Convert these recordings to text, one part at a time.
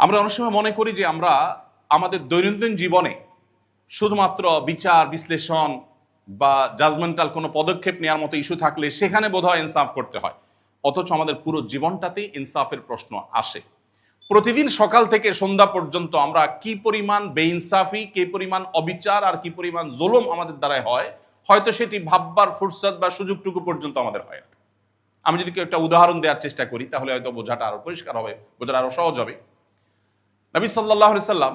আমরা অনেক সময় মনে করি যে আমরা আমাদের দৈনন্দিন জীবনে শুধুমাত্র বিচার বিশ্লেষণ বা জাজমেন্টাল কোনো পদক্ষেপ নেওয়ার মতো ইস্যু থাকলে সেখানে বোধহয় ইনসাফ করতে হয়, অথচ আমাদের পুরো জীবনটাতেই ইনসাফের প্রশ্ন আসে। প্রতিদিন সকাল থেকে সন্ধ্যা পর্যন্ত আমরা কি পরিমাণ বেইনসাফি, কি পরিমাণ অবিচার আর কি পরিমাণ জুলুম আমাদের দ্বারাই হয়, হয়তো সেটি ভাববার ফুরসত বা সুযোগটুকু পর্যন্ত আমাদের হয় না। আমি যদি একটা উদাহরণ দেওয়ার চেষ্টা করি তাহলে হয়তো বোঝাটা আরো পরিষ্কার হবে, বোঝাটা আরো সহজ হবে। নবী সাল্লাল্লাহু আলাইহি সাল্লাম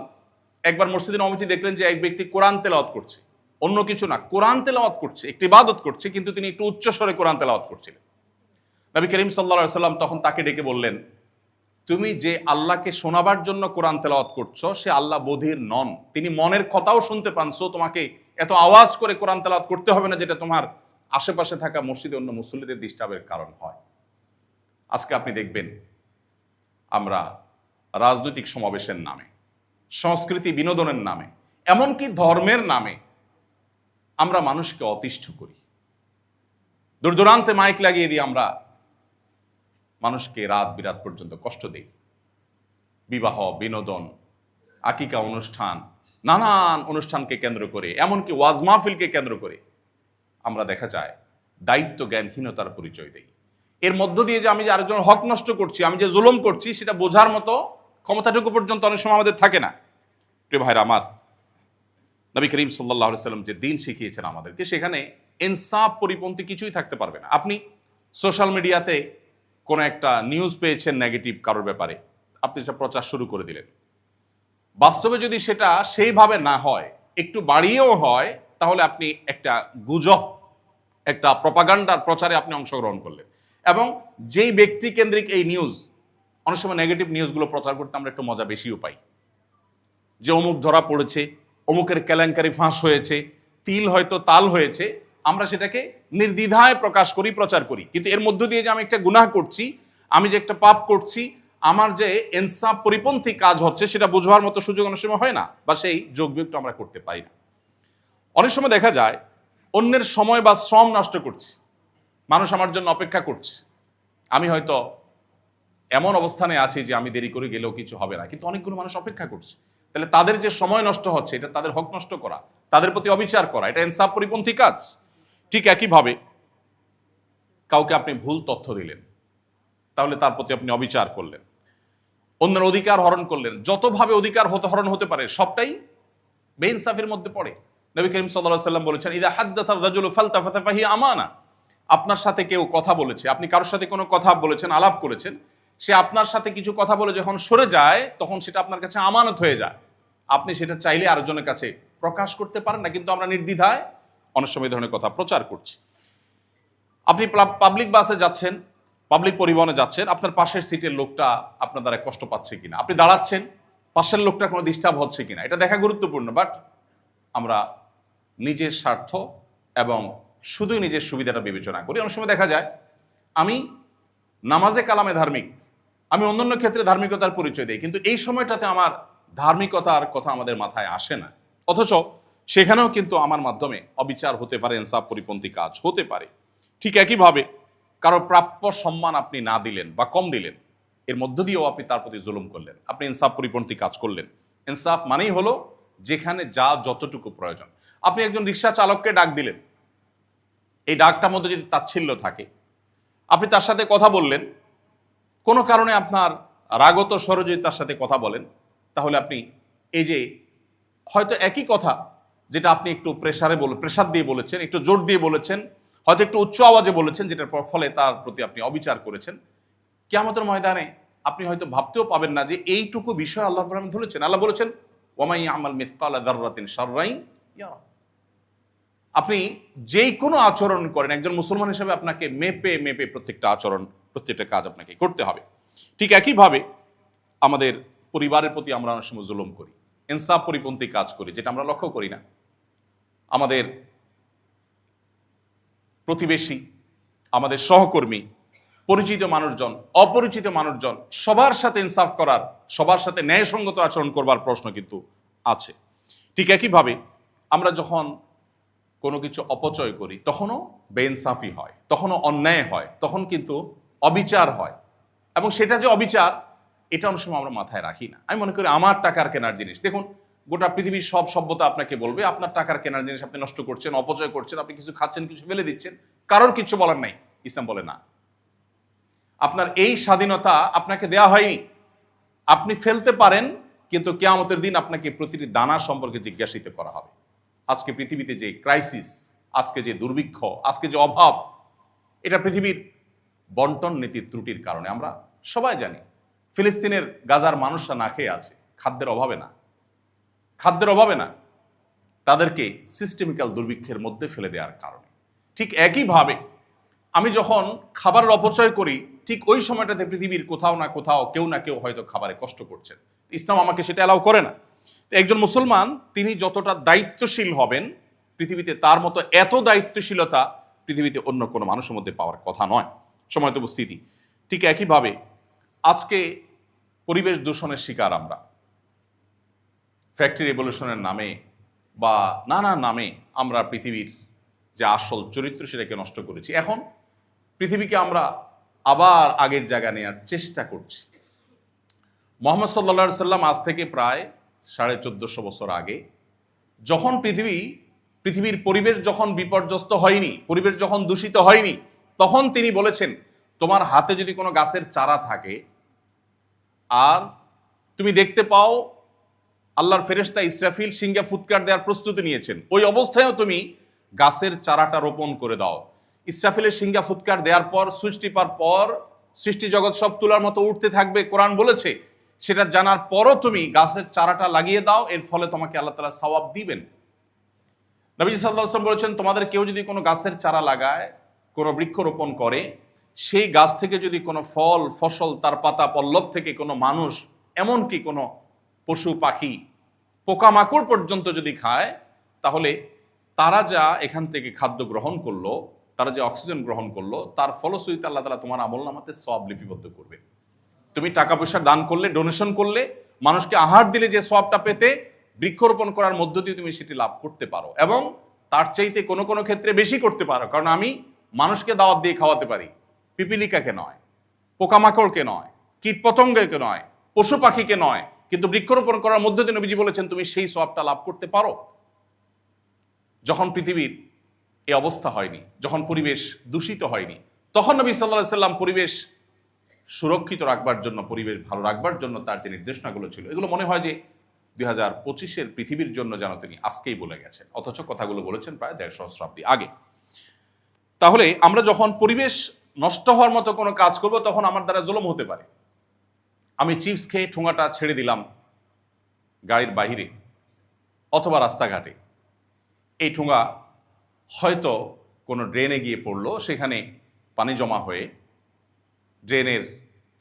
একবার মসজিদে নববীতে দেখলেন যে এক ব্যক্তি কোরআন তেলাওয়াত করছে, অন্য কিছু না, কোরআন তেলাওয়াত করছে, একটি ইবাদত করছে, কিন্তু তিনি একটু উচ্চ স্বরে কোরআন তেলাওয়াত করছিলেন। নবী করিম সাল্লাল্লাহু আলাইহি সাল্লাম তখন তাকে ডেকে বললেন, তুমি যে আল্লাহকে শোনাবার জন্য কোরআন তেলাওয়াত করছো সে আল্লাহ বধির নন, তিনি মনের কথাও শুনতে পান। সো তোমাকে এত আওয়াজ করে কোরআন তেলাওয়াত করতে হবে না যেটা তোমার আশেপাশে থাকা মসজিদে অন্য মুসল্লিদের ডিস্টার্বের কারণ হয়। আজকে আপনি দেখবেন আমরা রাজনৈতিক সমাবেশের নামে, সংস্কৃতি বিনোদনের নামে, এমনকি ধর্মের নামে আমরা মানুষকে অতিষ্ঠ করি। দূর দূরান্তে মাইক লাগিয়ে দিয়ে আমরা মানুষকে রাত বিরাত পর্যন্ত কষ্ট দেই। বিবাহ, বিনোদন, আকিকা অনুষ্ঠান, নানান অনুষ্ঠানকে কেন্দ্র করে, এমনকি ওয়াজ মাহফিলকে কেন্দ্র করে আমরা দেখা যায় দায়িত্ব জ্ঞানহীনতার পরিচয় দেই। এর মধ্য দিয়ে যে আমি যে আরেকজন হক নষ্ট করছি, আমি যে জুলুম করছি, সেটা বোঝার মতো ক্ষমতাটুকু পর্যন্ত অনেক সময় আমাদের থাকে না। প্রিয় ভাইরা আমার, নবী করিম সাল্লাল্লাহু আলাইহি সাল্লাম যে দিন শিখিয়েছেন আমাদেরকে, সেখানে ইনসাফ পরিপন্থী কিছুই থাকতে পারবে না। আপনি সোশ্যাল মিডিয়াতে কোনো একটা নিউজ পেয়েছেন নেগেটিভ কারোর ব্যাপারে, আপনি সেটা প্রচার শুরু করে দিলেন। বাস্তবে যদি সেটা সেইভাবে না হয়, একটু বাড়িয়েও হয়, তাহলে আপনি একটা গুজব, একটা প্রপাগান্ডার প্রচারে আপনি অংশগ্রহণ করলেন। এবং যেই ব্যক্তি কেন্দ্রিক এই নিউজ, অনেক সময় নেগেটিভ নিউজগুলো প্রচার করতে আমরা একটু মজা বেশিও পাই, যে অমুক ধরা পড়েছে, অমুকের কেলেঙ্কারি ফাঁস হয়েছে, তিল হয়তো তাল হয়েছে, আমরা সেটাকে নির্দ্বিধায় প্রকাশ করি, প্রচার করি। কিন্তু এর মধ্য দিয়ে যে আমি একটা গুনাহ করছি, আমি যে একটা পাপ করছি, আমার যে ইনসাফ পরিপন্থী কাজ হচ্ছে, সেটা বোঝবার মতো সুযোগ অনেক সময় হয় না, বা সেই যোগ বিয়োগটা আমরা করতে পারি না। অনেক সময় দেখা যায় অন্যের সময় বা শ্রম নষ্ট করছি, মানুষ আমার জন্য অপেক্ষা করছে, আমি হয়তো এমন অবস্থানে আছি যে আমি দেরি করে গেলেও কিছু হবে না, কিন্তু অনেকগুলো মানুষ অপেক্ষা করছে। তাহলে তাদের যে সময় নষ্ট হচ্ছে, এটা তাদের হক নষ্ট করা, তাদের প্রতি অবিচার করা, এটা ইনসাফ পরিপন্থী কাজ। ঠিক একইভাবে কাউকে আপনি ভুল তথ্য দিলেন, তাহলে তার প্রতি আপনি অবিচার করলেন, অন্যের অধিকার হরণ করলেন। যতভাবে অধিকার হরণ হতে পারে সবটাই বেইনসাফের মধ্যে পড়ে। নবী করিম সাল্লাল্লাহু আলাইহি সাল্লাম বলেছেন, ইযা হাদ্দাসার রাজুলু ফালতাফাতা ফাহিয়া আমানা। আপনার সাথে কেউ কথা বলেছে, আপনি কারোর সাথে কোনো কথা বলেছেন, আলাপ করেছেন, সে আপনার সাথে কিছু কথা বলে যখন সরে যায়, তখন সেটা আপনার কাছে আমানত হয়ে যায়। আপনি সেটা চাইলে আরেকজনের কাছে প্রকাশ করতে পারেন না, কিন্তু আমরা নির্দ্বিধায় অনেক সময় এই ধরনের কথা প্রচার করছি। আপনি পাবলিক বাসে যাচ্ছেন, পাবলিক পরিবহনে যাচ্ছেন, আপনার পাশের সিটের লোকটা আপনার দ্বারা কষ্ট পাচ্ছে কিনা, আপনি দাঁড়াচ্ছেন, পাশের লোকটা কোনো ডিস্টার্ব হচ্ছে কিনা, এটা দেখা গুরুত্বপূর্ণ। বাট আমরা নিজের স্বার্থ এবং শুধুই নিজের সুবিধাটা বিবেচনা করি। অনেক সময় দেখা যায় আমি নামাজে কালামে ধার্মিক, আমি অন্যান্য ক্ষেত্রে ধার্মিকতার পরিচয় দিই, কিন্তু এই সময়টাতে আমার ধার্মিকতার কথা আমাদের মাথায় আসে না, অথচ সেখানেও কিন্তু আমার মাধ্যমে অবিচার হতে পারে, ইনসাফ পরিপন্থী কাজ হতে পারে। ঠিক একইভাবে কারো প্রাপ্য সম্মান আপনি না দিলেন বা কম দিলেন, এর মধ্য দিয়েও আপনি তার প্রতি জুলুম করলেন, আপনি ইনসাফ পরিপন্থী কাজ করলেন। ইনসাফ মানেই হলো যেখানে যা যতটুকু প্রয়োজন। আপনি একজন রিক্সা চালককে ডাক দিলেন, এই ডাকটার মধ্যে যদি তাচ্ছিল্য থাকে, আপনি তার সাথে কথা বললেন, কোনো কারণে আপনার রাগত স্বরে যদি তার সাথে কথা বলেন, তাহলে আপনি এই যে হয়তো একই কথা যেটা আপনি একটু প্রেসার দিয়ে বলেছেন, একটু জোর দিয়ে বলেছেন, হয়তো একটু উচ্চ আওয়াজে বলেছেন, যেটার ফলে তার প্রতি আপনি অবিচার করেছেন, কিয়ামতের ময়দানে আপনি হয়তো ভাবতেও পাবেন না যে এইটুকু বিষয় আল্লাহ রাব্বুল আলামিন ধরেছেন। আল্লাহ বলেছেন, ওয়ামাই ইয়ামাল মিসকালা যাররাতিন শাররান ইয়ারা। আপনি যেই কোনো আচরণ করেন, একজন মুসলমান হিসেবে আপনাকে মেপে মেপে প্রত্যেকটা আচরণ, প্রত্যেকটা কাজ আপনাকে করতে হবে। ঠিক একইভাবে আমাদের পরিবারের প্রতি আমরা অনেক সময় জুলুম করি, ইনসাফ পরিপন্থী কাজ করি, যেটা আমরা লক্ষ্য করি না। আমাদের প্রতিবেশী, আমাদের সহকর্মী, পরিচিত মানুষজন, অপরিচিত মানুষজন, সবার সাথে ইনসাফ করার, সবার সাথে ন্যায়সঙ্গত আচরণ করবার প্রশ্ন কিন্তু আছে। ঠিক একইভাবে আমরা যখন কোনো কিছু অপচয় করি, তখনও বেইনসাফি হয়, তখনও অন্যায় হয়, তখন কিন্তু অবিচার হয়। এবং সেটা যে অবিচার, এটা অনেক সময় আমরা মাথায় রাখি না। আমি মনে করি আমার টাকার কেনার জিনিস, দেখুন গোটা পৃথিবীর সব সভ্যতা আপনাকে বলবে আপনার টাকার কেনার জিনিস আপনি নষ্ট করছেন, অপচয় করছেন, আপনি কিছু খাচ্ছেন, কিছু ফেলে দিচ্ছেন, কারোর কিছু বলার নাই। ইসলাম বলে না, আপনার এই স্বাধীনতা আপনাকে দেয়া হয়নি, আপনি ফেলতে পারেন, কিন্তু কিয়ামতের দিন আপনাকে প্রতিটি দানা সম্পর্কে জিজ্ঞাসিত করা হবে। আজকে পৃথিবীতে যে ক্রাইসিস, আজকে যে দুর্ভিক্ষ, আজকে যে অভাব, এটা পৃথিবীর বন্টন নীতির ত্রুটির কারণে। আমরা সবাই জানি ফিলিস্তিনের গাজার মানুষরা না খেয়ে আছে, খাদ্যের অভাবে না, খাদ্যের অভাবে না, তাদেরকে সিস্টেমিক্যাল দুর্ভিক্ষের মধ্যে ফেলে দেওয়ার কারণে। ঠিক একইভাবে আমি যখন খাবারের অপচয় করি, ঠিক ওই সময়টাতে পৃথিবীর কোথাও না কোথাও কেউ না কেউ হয়তো খাবারে কষ্ট করছেন। ইসলাম আমাকে সেটা অ্যালাউ করে না। তো একজন মুসলমান তিনি যতটা দায়িত্বশীল হবেন, পৃথিবীতে তার মতো এত দায়িত্বশীলতা পৃথিবীতে অন্য কোনো মানুষের মধ্যে পাওয়ার কথা নয়। সময়ত উপস্থিতি ঠিক একইভাবে আজকে পরিবেশ দূষণের শিকার আমরা, ফ্যাক্টরি রেভলিউশনের নামে বা নানা নামে আমরা পৃথিবীর যে আসল চরিত্র সেটাকে নষ্ট করেছি। এখন পৃথিবীকে আমরা আবার আগের জায়গা নেওয়ার চেষ্টা করছি। মোহাম্মদ সাল্লা সাল্লাম আজ থেকে প্রায় 1450 বছর আগে, যখন পৃথিবীর পরিবেশ যখন বিপর্যস্ত হয়নি, পরিবেশ যখন দূষিত হয়নি, তখন তিনি বলেছেন তোমার হাতে যদি কোনো গাছের চারা থাকে আর তুমি দেখতে পাও আল্লাহর ফেরেশতা ইসরাফিল সিংহে ফুৎকার দেওয়ার প্রস্তুতি নিয়েছেন, ওই অবস্থায়ও তুমি গাছের চারাটা রোপণ করে দাও। ইসরাফিলের সিংহা ফুৎকার দেওয়ার পর সুইচ টিপার পর সৃষ্টি জগৎ সব তুলার মতো উঠতে থাকবে, কোরআন বলেছে। সেটা জানার পরও তুমি গাছের চারাটা লাগিয়ে দাও, এর ফলে তোমাকে আল্লাহ তাআলা সওয়াব দিবেন। নবীজি সাল্লাল্লাহু আলাইহি ওয়াসাল্লাম বলেছেন তোমাদের কেউ যদি কোনো গাছের চারা লাগায়, কোনো বৃক্ষ রোপণ করে, সেই গাছ থেকে যদি কোনো ফল ফসল, তার পাতা পল্লব থেকে কোনো মানুষ, এমনকি কোনো পশু পাখি পোকামাকড় পর্যন্ত যদি খায়, তাহলে তারা যা এখান থেকে খাদ্য গ্রহণ করলো, তারা যে অক্সিজেন গ্রহণ করলো, তার ফলশ্রুতিতে আল্লাহ তাআলা তোমার আমলনামাতে সওয়াব লিপিবদ্ধ করবে। তুমি টাকা পয়সা দান করলে, ডোনেশন করলে, মানুষকে আহার দিলে যে সওয়াবটা পেতে, বৃক্ষরোপণ করার মধ্য দিয়ে তুমি সেটি লাভ করতে পারো, এবং তার চাইতে কোনো কোনো ক্ষেত্রে বেশি করতে পারো। কারণ আমি মানুষকে দাওয়াত দিয়ে খাওয়াতে পারি, পিপিলিকাকে নয়, পোকামাকড়কে নয়, কীটপতঙ্গকে নয়, পশু পাখিকে নয়, কিন্তু বৃক্ষরোপণ করার মধ্য দিয়ে নবীজি বলেছেন তুমি সেই সওয়াবটা লাভ করতে পারো। যখন পৃথিবীর এই অবস্থা হয়নি, যখন পরিবেশ দূষিত হয়নি, তখন নবী সাল্লাল্লাহু আলাইহি সাল্লাম পরিবেশ সুরক্ষিত রাখবার জন্য, পরিবেশ ভালো রাখবার জন্য তার যে নির্দেশনাগুলো ছিল, এগুলো মনে হয় যে 2025-এর পৃথিবীর জন্য যেন তিনি আজকেই বলে গেছেন, অথচ কথাগুলো বলেছেন প্রায় 1.5 সহস্রাব্দী আগে। তাহলে আমরা যখন পরিবেশ নষ্ট হওয়ার মতো কোনো কাজ করব, তখন আমার দ্বারা জুলুম হতে পারে। আমি চিপস খেয়ে ঠোঙাটা ছেড়ে দিলাম গাড়ির বাহিরে অথবা রাস্তাঘাটে, এই ঠোঙা হয়তো কোনো ড্রেনে গিয়ে পড়লো, সেখানে পানি জমা হয়ে ড্রেনের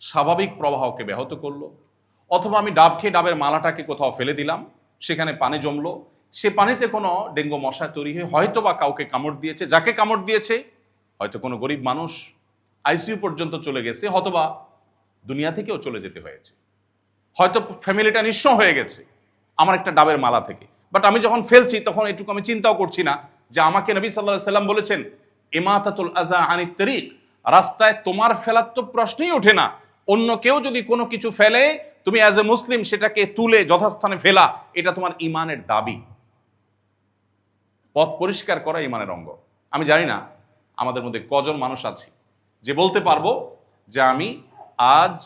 স্বাভাবিক প্রবাহকে ব্যাহত করলো। অথবা আমি ডাব খেয়ে ডাবের মালাটাকে কোথাও ফেলে দিলাম, সেখানে পানি জমলো, সে পানিতে কোনো ডেঙ্গু মশা তৈরি হয়ে হয়তো বা কাউকে কামড় দিয়েছে, যাকে কামড় দিয়েছে হয়তো কোনো গরিব মানুষ আইসিইউ পর্যন্ত চলে গেছে, হয়তোবা দুনিয়া থেকেও চলে যেতে হয়েছে, হয়তো ফ্যামিলিটা নিঃস্ব হয়ে গেছে আমার একটা ডাবের মালা থেকে। বাট আমি যখন ফেলছি তখন এটুকু আমি চিন্তাও করছি না যে আমাকে নবী সাল্লাল্লাহু আলাইহি সাল্লাম বলেছেন ইমাতাতুল আযা আনিত তারিক, রাস্তায় তোমার ফেলার তো প্রশ্নই ওঠে না, অন্য কেউ যদি কোনো কিছু ফেলে তুমি অ্যাজ এ মুসলিম সেটাকে তুলে যথাস্থানে ফেলা, এটা তোমার ইমানের দাবি। পথ পরিষ্কার করা ইমানের অঙ্গ। আমি জানি না আমাদের মধ্যে কজন মানুষ আছে যে বলতে পারবো যে আমি আজ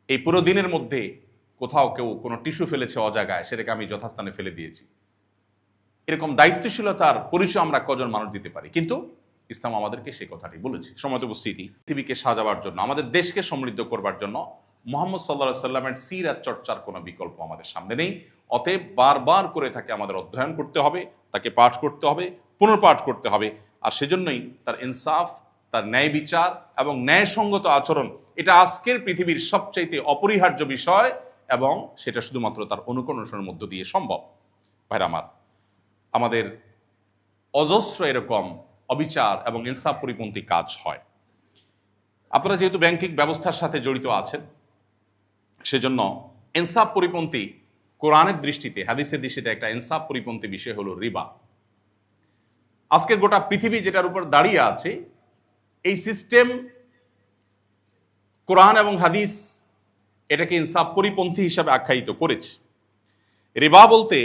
এই পুরো দিনের মধ্যে কোথাও কেউ কোনো টিস্যু ফেলেছে অজায়গায়, সেটাকে আমি যথাস্থানে ফেলে দিয়েছি। এরকম দায়িত্বশীলতার পরিচয় আমরা কজন মানুষ দিতে পারি? কিন্তু ইসলাম আমাদেরকে সেই কথাটি বলেছে। সময়ত উপস্থিতি, পৃথিবীকে সাজাবার জন্য, আমাদের দেশকে সমৃদ্ধ করবার জন্য মুহাম্মদ সাল্লাল্লাহু আলাইহি সাল্লামের সিরাত চর্চার কোনো বিকল্প আমাদের সামনে নেই। অতএব বারবার করে তাকে আমাদের অধ্যয়ন করতে হবে, তাকে পাঠ করতে হবে, পুনর্পাঠ করতে হবে। আর সেজন্যই তার ইনসাফ, তার ন্যায় বিচার এবং ন্যায়সঙ্গত আচরণ, এটা আজকের পৃথিবীর সবচাইতে অপরিহার্য বিষয়, এবং সেটা শুধুমাত্র তার অনুকরণের মধ্য দিয়ে সম্ভব। ভাইরা আমার, আমাদের অজস্র এরকম অবিচার এবং ইনসাফ পরিপন্থী কাজ হয়। আপনারা যেহেতু ব্যাংকিং ব্যবস্থার সাথে জড়িত আছেন, সেজন্য ইনসাফ পরিপন্থী কোরআনের দৃষ্টিতে, হাদিসের দৃষ্টিতে একটা ইনসাফ পরিপন্থী বিষয় হলো রিবা। আজকের গোটা পৃথিবী যেটার উপর দাঁড়িয়ে আছে, এই সিস্টেম কোরআন এবং হাদিস এটাকে ইনসাফ পরিপন্থী হিসাবে আখ্যায়িত করেছে। রিবা বলতে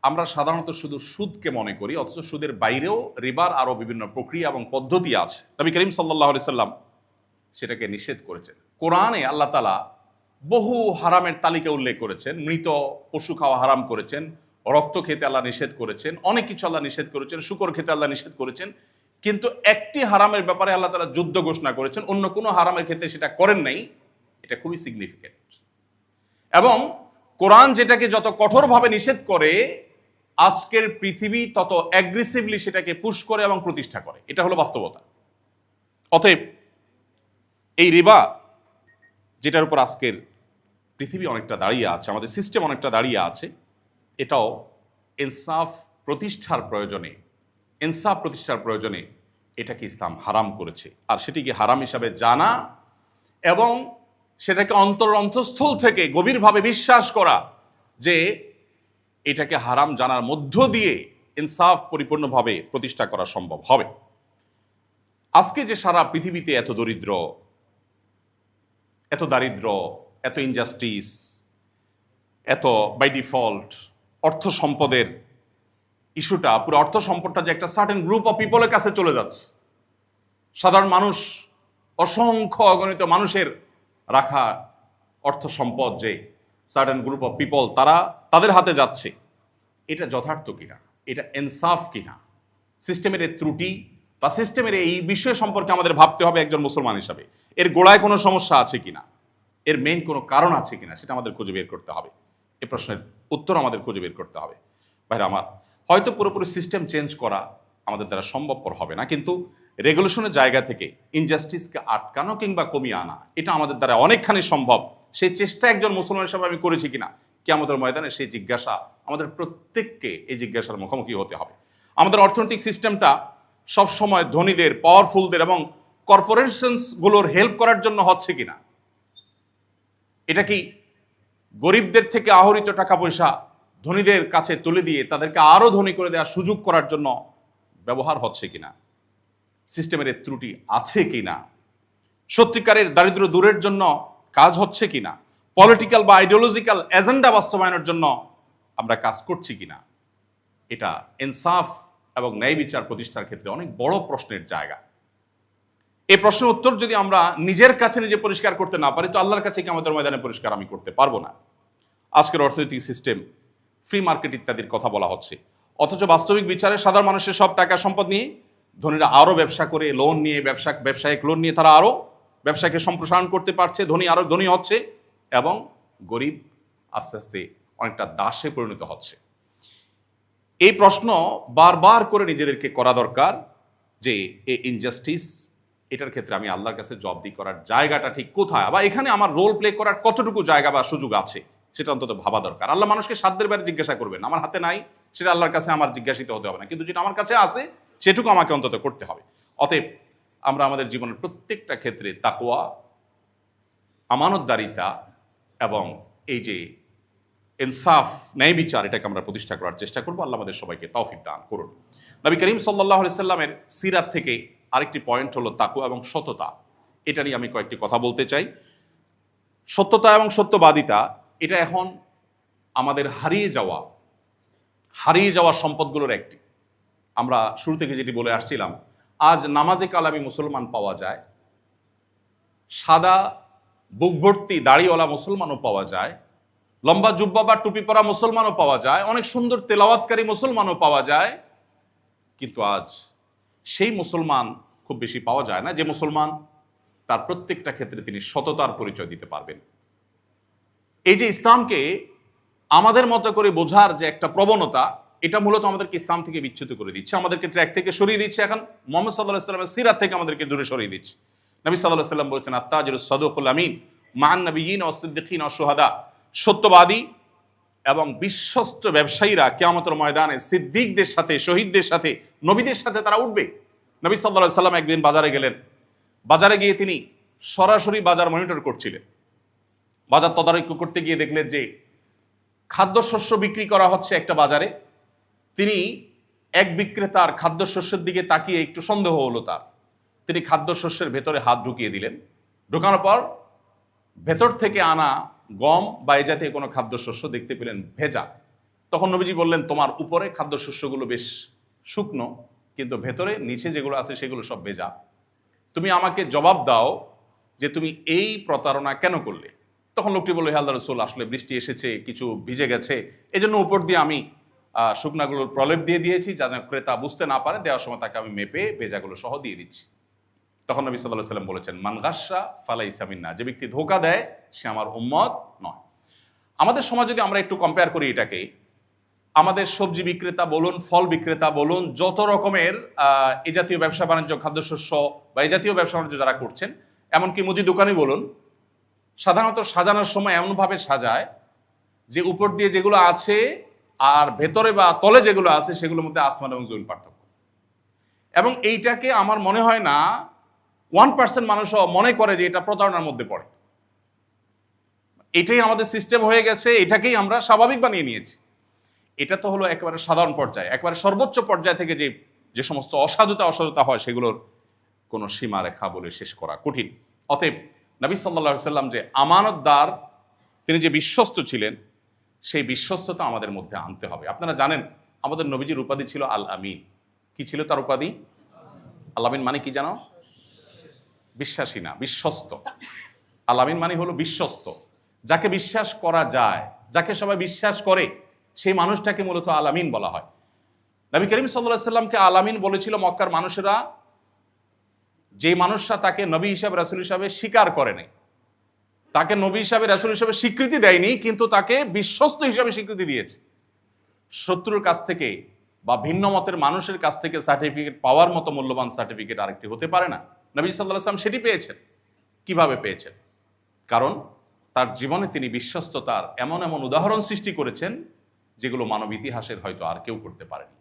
আমরা সাধারণত শুধু সুদকে মনে করি, অথচ সুদের বাইরেও রিবার আরও বিভিন্ন প্রক্রিয়া এবং পদ্ধতি আছে। নবী করিম সাল্লাল্লাহু আলাইহি সাল্লাম সেটাকে নিষেধ করেছেন। কোরআনে আল্লাহ তাআলা বহু হারামের তালিকা উল্লেখ করেছেন। মৃত পশু খাওয়া হারাম করেছেন, রক্ত খেতে আল্লাহ নিষেধ করেছেন, অনেক কিছু আল্লাহ নিষেধ করেছেন, শূকর খেতে আল্লাহ নিষেধ করেছেন। কিন্তু একটি হারামের ব্যাপারে আল্লাহ তাআলা যুদ্ধ ঘোষণা করেছেন, অন্য কোনো হারামের ক্ষেত্রে সেটা করেন নাই। এটা খুবই সিগনিফিকেন্ট। এবং কোরআন যেটাকে যত কঠোরভাবে নিষেধ করে, আজকের পৃথিবী তত অ্যাগ্রেসিভলি সেটাকে পুশ করে এবং প্রতিষ্ঠা করে। এটা হলো বাস্তবতা। অতএব এই রিবা, যেটার উপর আজকের পৃথিবী অনেকটা দাঁড়িয়ে আছে, আমাদের সিস্টেম অনেকটা দাঁড়িয়ে আছে, এটাও ইনসাফ প্রতিষ্ঠার প্রয়োজনে এটাকে ইসলাম হারাম করেছে। আর সেটিকে হারাম হিসাবে জানা এবং সেটাকে অন্তঃস্থল থেকে গভীরভাবে বিশ্বাস করা যে এটাকে হারাম জানার মধ্য দিয়ে ইনসাফ পরিপূর্ণভাবে প্রতিষ্ঠা করা সম্ভব হবে। আজকে যে সারা পৃথিবীতে এত দারিদ্র, এত ইনজাস্টিস, এত বাই ডিফল্ট অর্থ সম্পদের ইস্যুটা, পুরো অর্থ সম্পদটা যে একটা সার্টেন গ্রুপ অফ পিপলের কাছে চলে যাচ্ছে, সাধারণ মানুষ, অসংখ্য অগণিত মানুষের রাখা অর্থ সম্পদ যে সার্টেন গ্রুপ অফ পিপল তাদের হাতে যাচ্ছে, এটা যথার্থ কিনা, এটা ইনসাফ কিনা, সিস্টেমের এই ত্রুটি বা সিস্টেমের এই বিষয় সম্পর্কে আমাদের ভাবতে হবে একজন মুসলমান হিসাবে। এর গোড়ায় কোনো সমস্যা আছে কিনা, এর মেইন কোনো কারণ আছে কিনা, সেটা আমাদের খুঁজে বের করতে হবে। এই প্রশ্নের উত্তর আমাদের খুঁজে বের করতে হবে। ভাইরা আমার, হয়তো পুরোপুরি সিস্টেম চেঞ্জ করা আমাদের দ্বারা সম্ভবপর হবে না, কিন্তু রেগুলেশনের জায়গা থেকে ইনজাস্টিসকে আটকানো কিংবা কমিয়ে আনা, এটা আমাদের দ্বারা অনেকখানি সম্ভব। সেই চেষ্টা একজন মুসলমান হিসাবে আমি করেছি কিনা, কিয়ামতের ময়দানে সেই জিজ্ঞাসা আমাদের প্রত্যেককে, এই জিজ্ঞাসার মুখোমুখি হতে হবে। আমাদের অর্থনৈতিক সিস্টেমটা সবসময় ধনীদের, পাওয়ারফুলদের এবং কর্পোরেশনসগুলোর হেল্প করার জন্য হচ্ছে কিনা, এটা কি গরিবদের থেকে আহরিত টাকা পয়সা ধনীদের কাছে তুলে দিয়ে তাদেরকে আরো ধনী করে দেওয়ার সুযোগ করার জন্য ব্যবহার হচ্ছে কিনা, সিস্টেমের ত্রুটি আছে কিনা, সত্যিকারের দারিদ্র দূরের জন্য কাজ হচ্ছে কিনা, পলিটিক্যাল বা আইডিওলজিক্যাল এজেন্ডা বাস্তবায়নের জন্য আমরা কাজ করছি কিনা, এটা ইনসাফ এবং ন্যায় বিচার প্রতিষ্ঠার ক্ষেত্রে অনেক বড় প্রশ্নের জায়গা। এই প্রশ্নের উত্তর যদি আমরা নিজের কাছে নিজে পরিষ্কার করতে না পারি, তো আল্লাহর কাছে কি আমাদের ময়দানে পরিষ্কার আমি করতে পারবো না। আজকের অর্থনৈতিক সিস্টেম, ফ্রি মার্কেট ইত্যাদির কথা বলা হচ্ছে, অথচ বাস্তবিক বিচারে সাধারণ মানুষের সব টাকা সম্পদ নিয়ে ধনীরা আরো ব্যবসা করে, লোন নিয়ে, ব্যবসায়িক লোন নিয়ে তারা আরো ব্যবসাকে সম্প্রসারণ করতে পারছে, ধনী আরো ধনী হচ্ছে এবং গরিব আস্তে আস্তে অনেকটা দাসে পরিণত হচ্ছে। এই প্রশ্ন বারবার করে নিজেদেরকে করা দরকার যে এই ইনজাস্টিস, এটার ক্ষেত্রে আমি আল্লাহর কাছে জবাবদিহি করার জায়গাটা ঠিক কোথায়, বা এখানে আমার রোল প্লে করার কতটুকু জায়গা বা সুযোগ আছে, সেটা অন্তত ভাবা দরকার। আল্লাহ মানুষকে সাধ্যের বাইরে জিজ্ঞাসা করবেন, আমার হাতে নাই সেটা আল্লাহর কাছে আমার জিজ্ঞাসিত হতে হবে না, কিন্তু যেটা আমার কাছে আছে সেটুকু আমাকে অন্তত করতে হবে। অতএব আমরা আমাদের জীবনের প্রত্যেকটা ক্ষেত্রে তাকওয়া, আমানতদারিতা এবং এই যে ইনসাফ, ন্যায় বিচার, এটাকে আমরা প্রতিষ্ঠা করার চেষ্টা করবো। আল্লাহ আমাদের সবাইকে তৌফিক দান করুন। নবী করিম সাল্লাল্লাহু আলাইহি সাল্লামের সিরাত থেকে আরেকটি পয়েন্ট হলো তাকওয়া এবং সততা। এটা নিয়ে আমি কয়েকটি কথা বলতে চাই। সত্যতা এবং সত্যবাদিতা, এটা এখন আমাদের হারিয়ে যাওয়া সম্পদগুলোর একটি। আমরা শুরু থেকে যেটি বলে আসছিলাম, আজ নামাজে কালামি মুসলমান পাওয়া যায়, সাদা বুক ভর্তি দাড়িওয়ালা মুসলমানও পাওয়া যায়, লম্বা জুব্বা বা টুপি পরা মুসলমানও পাওয়া যায়, অনেক সুন্দর তেলাওয়াতকারী মুসলমানও পাওয়া যায়, কিন্তু আজ সেই মুসলমান খুব বেশি পাওয়া যায় না যে মুসলমান তার প্রত্যেকটা ক্ষেত্রে তিনি সততার পরিচয় দিতে পারবেন। এই যে ইসলামকে আমাদের মতো করে বোঝার যে একটা প্রবণতা, এটা মূলত আমাদেরকে ইসলাম থেকে বিচ্যুত করে দিচ্ছে, আমাদেরকে ট্র্যাক থেকে সরিয়ে দিচ্ছে। এখন মুহাম্মদ সাল্লাল্লাহু আলাইহি সাল্লামের সিরাত থেকে আমাদেরকে দূরে সরিয়ে দিচ্ছে। নবী সাল্লাল্লাহু আলাইহি সাল্লাম বলেছেন, আত-তাজিরুস সাদুকুল আমিন মান নবিয়্যিন ওয়াস সিদ্দিকিন ওয়াশ শুহাদা, সত্যবাদী এবং বিশ্বস্ত ব্যবসায়ীরা কিয়ামতের ময়দানে সিদ্দিকদের সাথে, শহীদদের সাথে, নবীদের সাথে তারা উঠবে। নবী সাল্লাল্লাহু আলাইহি সাল্লাম একদিন বাজারে গেলেন। বাজারে গিয়ে তিনি সরাসরি বাজার মনিটর করছিলেন। বাজার তদারকি করতে গিয়ে দেখলেন যে খাদ্যশস্য বিক্রি করা হচ্ছে একটা বাজারে। তিনি এক বিক্রেতার খাদ্যশস্যের দিকে তাকিয়ে একটু সন্দেহ হলো তার। তিনি খাদ্যশস্যের ভেতরে হাত ঢুকিয়ে দিলেন। ঢোকানোর পর ভেতর থেকে আনা গম বা এ জাতীয় কোনো খাদ্যশস্য দেখতে পেলেন ভেজা। তখন নবীজি বললেন, তোমার উপরে খাদ্যশস্যগুলো বেশ শুকনো, কিন্তু ভেতরে নিচে যেগুলো আছে সেগুলো সব ভেজা। তুমি আমাকে জবাব দাও যে তুমি এই প্রতারণা কেন করলে? তখন লোকটি বলল, হে আল্লাহর রাসূল, আসলে বৃষ্টি এসেছে, কিছু ভিজে গেছে, এজন্য উপর দিয়ে আমি শুকনাগুলোর প্রলেপ দিয়ে দিয়েছি, যাতে ক্রেতা বুঝতে না পারে, দেওয়ার সময় তাকে আমি মেপে ভেজাগুলো সহ দিয়ে দিচ্ছি। তখন নবী সাল্লাল্লাহু আলাইহি ওয়াসাল্লাম বলেছেন, মান গাসসা ফালাইসা মিন্না, যে ব্যক্তি ধোঁকা দেয় সে আমার উম্মত নয়। আমাদের সমাজ যদি আমরা একটু কম্পেয়ার করি এটাকে, আমাদের সবজি বিক্রেতা বলুন, ফল বিক্রেতা বলুন, যত রকমের এই জাতীয় ব্যবসা বাণিজ্য, খাদ্যশস্য বা এই জাতীয় ব্যবসা বাণিজ্য যারা করছেন, এমনকি মুদি দোকানই বলুন, সাধারণত সাজানোর সময় এমনভাবে সাজায় যে উপর দিয়ে যেগুলো আছে আর ভেতরে বা তলে যেগুলো আছে সেগুলোর মধ্যে আসমান এবং জমিন পার্থক্য। এবং এইটাকে আমার মনে হয় না 1% মানুষও মনে করে যে এটা প্রতারণার মধ্যে পড়ে। এটাই আমাদের সিস্টেম হয়ে গেছে, এটাকেই আমরা স্বাভাবিক বানিয়ে নিয়েছি। এটা তো হলো একেবারে সাধারণ পর্যায়ে। একেবারে সর্বোচ্চ পর্যায় থেকে যে সমস্ত অসাধুতা হয় সেগুলোর কোনো সীমারেখা বলে শেষ করা কঠিন। অতএব নবী সাল্লাল্লাহু আলাইহি সাল্লাম যে আমানতদার, তিনি যে বিশ্বস্ত ছিলেন, সেই বিশ্বস্ততা আমাদের মধ্যে আনতে হবে। আপনারা জানেন আমাদের নবীজির উপাধি ছিল আল আমিন। কি ছিল তার উপাধি? আল আমিন মানে কি জানো? বিশ্বাসী না, বিশ্বস্ত। আল আমিন মানে হলো বিশ্বস্ত, যাকে বিশ্বাস করা যায়, যাকে সবাই বিশ্বাস করে, সেই মানুষটাকে মূলত আল আমিন বলা হয়। নবী করিম সাল্লাল্লাহু আলাইহি সাল্লামকে আল আমিন বলেছিল মক্কার মানুষেরা, যে মানুষরা তাকে নবী হিসাবে, রাসূল হিসাবে স্বীকার করে নাই, তাকে নবী হিসাবে, রাসূল হিসাবে স্বীকৃতি দেয়নি, কিন্তু তাকে বিশ্বস্ত হিসাবে স্বীকৃতি দিয়েছে। শত্রুর কাছ থেকে বা ভিন্ন মতের মানুষের কাছ থেকে সার্টিফিকেট পাওয়ার মতো মূল্যবান সার্টিফিকেট আরেকটি হতে পারে না। নবী সাল্লাল্লাহু আলাইহি ওয়াসাল্লাম সেটি পেয়েছেন। কিভাবে পেয়েছেন? কারণ তার জীবনে তিনি বিশ্বস্ততার এমন এমন উদাহরণ সৃষ্টি করেছেন যেগুলো মানব ইতিহাসের হয়তো আর কেউ করতে পারেনি।